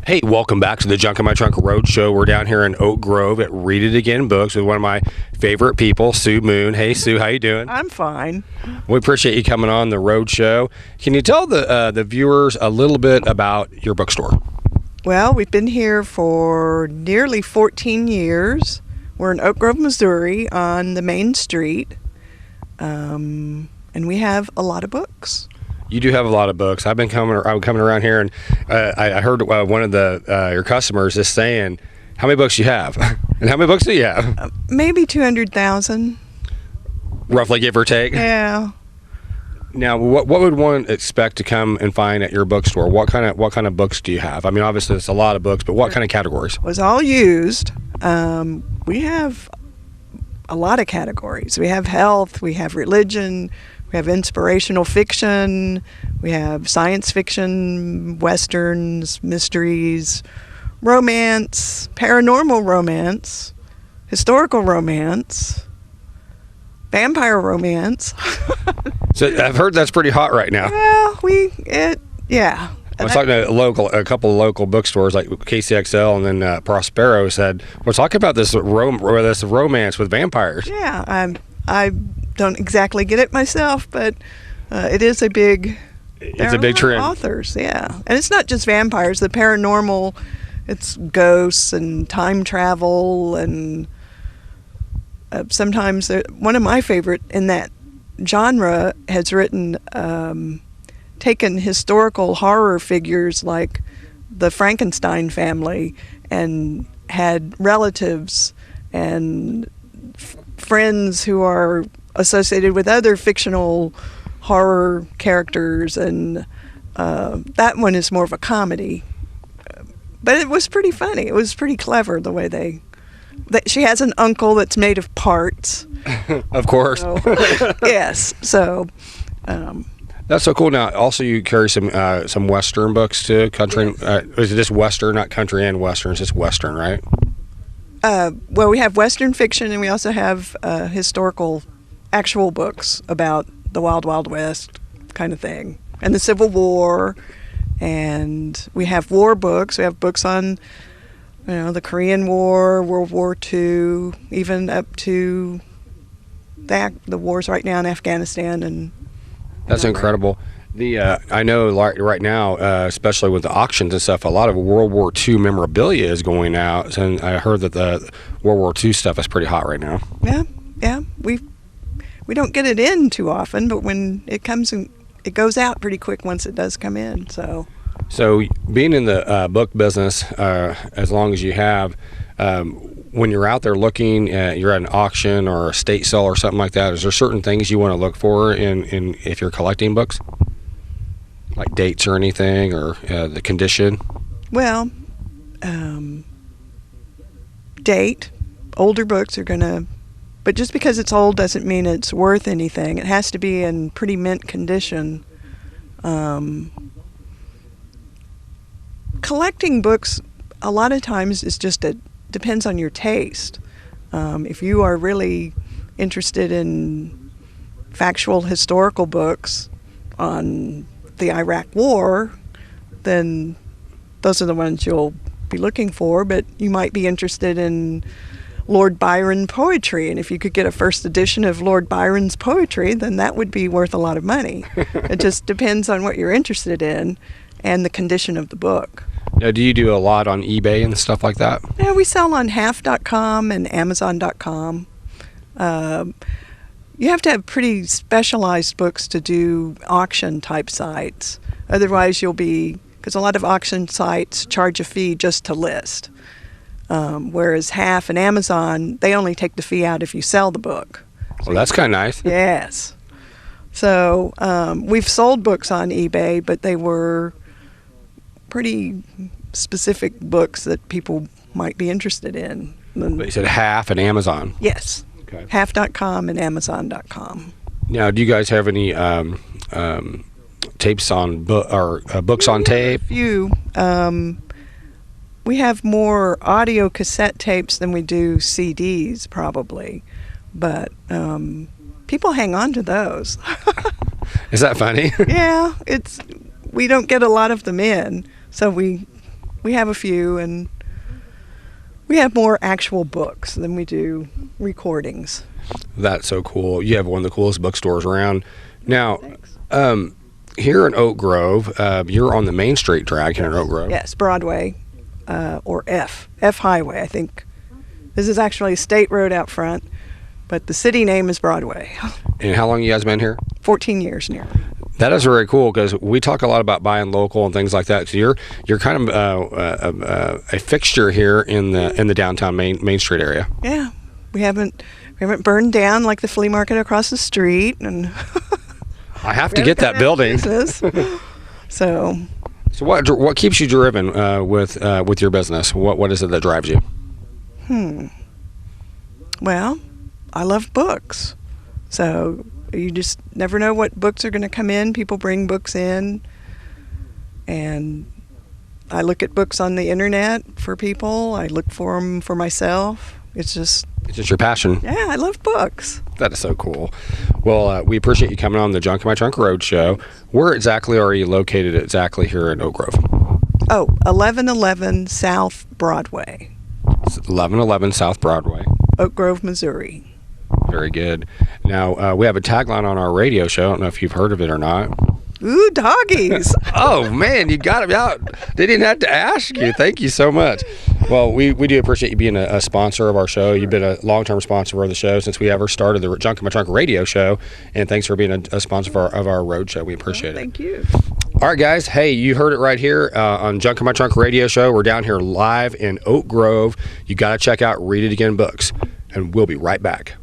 Hey, welcome back to the Junk in My Trunk Roadshow. We're down here in Oak Grove at Read It Again Books with one of my favorite people, Sue Moon. Hey, Sue, how you doing? I'm fine. We appreciate you coming on the Roadshow. Can you tell the viewers a little bit about your bookstore? Well, we've been here for nearly 14 years. We're in Oak Grove, Missouri on the main street, and we have a lot of books. You do have a lot of books. I'm coming around here, and I heard one of your customers is saying, "How many books you have?" And how many books do you have? Maybe 200,000. Roughly, give or take. Yeah. Now, what would one expect to come and find at your bookstore? What kind of books do you have? I mean, obviously, it's a lot of books, but what kind of categories? It was all used. We have a lot of categories. We have health. We have religion. We have inspirational fiction, we have science fiction, westerns, mysteries, romance, paranormal romance, historical romance, vampire romance. So I've heard that's pretty hot right now. Well, yeah. I was talking to a couple of local bookstores like KCXL and then Prospero said, we're talking about this romance with vampires. Yeah, I don't exactly get it myself, but it is a big. It's a big trend. Authors, yeah, and it's not just vampires. The paranormal, it's ghosts and time travel, and sometimes one of my favorite in that genre has written, taken historical horror figures like the Frankenstein family and had relatives and friends who are associated with other fictional horror characters, and that one is more of a comedy, but it was pretty funny. It was pretty clever the way she has an uncle that's made of parts. Of course. So, yes, so that's so cool. Now also you carry some Western books too. Country. Yes. Is it just Western, not country and Western? It's just Western, right? Well, we have Western fiction, and we also have historical actual books about the Wild Wild West kind of thing, and the Civil War, and we have war books. We have books on, the Korean War, World War II, even up to the wars right now in Afghanistan. And that's incredible. I know right now, especially with the auctions and stuff, a lot of World War II memorabilia is going out, and I heard that the World War II stuff is pretty hot right now. Yeah, we don't get it in too often, but when it comes in, it goes out pretty quick once it does come in. So being in the book business as long as you have, when you're out there looking you're at an auction or a estate sale or something like that, is there certain things you want to look for in if you're collecting books, like dates or anything, or the condition? Well, date. Older books are gonna, but just because it's old doesn't mean it's worth anything. It has to be in pretty mint condition. Collecting books a lot of times is depends on your taste. If you are really interested in factual historical books on the Iraq War, then those are the ones you'll be looking for, but you might be interested in Lord Byron poetry, and if you could get a first edition of Lord Byron's poetry, then that would be worth a lot of money. It just depends on what you're interested in and the condition of the book. Now, do you do a lot on eBay and stuff like that? Yeah, we sell on half.com and Amazon.com. You have to have pretty specialized books to do auction type sites. Otherwise because a lot of auction sites charge a fee just to list. Whereas Half and Amazon, they only take the fee out if you sell the book. Well, that's kind of nice. Yes. So we've sold books on eBay, but they were pretty specific books that people might be interested in. But you said Half and Amazon. Yes. Okay. Half.com and Amazon.com. Now, do you guys have any tapes on books on tape? A few. We have more audio cassette tapes than we do CDs, probably. But people hang on to those. Is that funny? Yeah, we don't get a lot of them in, so we we have a few, and we have more actual books than we do recordings. That's so cool. You have one of the coolest bookstores around. Now, Thanks. here in Oak Grove, you're on the Main Street drag here in Oak Grove. Yes, Broadway, or F Highway, I think. This is actually a state road out front, but the city name is Broadway. And how long you guys been here? 14 years nearly. That is very cool because we talk a lot about buying local and things like that. So you're kind of a fixture here in the downtown Main Street area. Yeah, we haven't burned down like the flea market across the street, and I have to get that building. So what keeps you driven with your business? What is it that drives you? Well, I love books, so you just never know what books are going to come in. People bring books in, and I look at books on the internet for people. I look for them for myself. It's just your passion. Yeah, I love books. That is so cool. Well, we appreciate you coming on the Junk in My Trunk Road Show. Where exactly are you located exactly here in Oak Grove? 1111 South Broadway. 1111 South Broadway. Oak Grove, Missouri. Very good. Now, we have a tagline on our radio show. I don't know if you've heard of it or not. Ooh, doggies. Oh, man, you got it out. They didn't have to ask you. Thank you so much. Well, we do appreciate you being a sponsor of our show. You've been a long-term sponsor of the show since we ever started the Junk in My Trunk radio show. And thanks for being a sponsor of our road show. We appreciate it. Thank you. All right, guys. Hey, you heard it right here on Junk in My Trunk radio show. We're down here live in Oak Grove. You got to check out Read It Again books. And we'll be right back.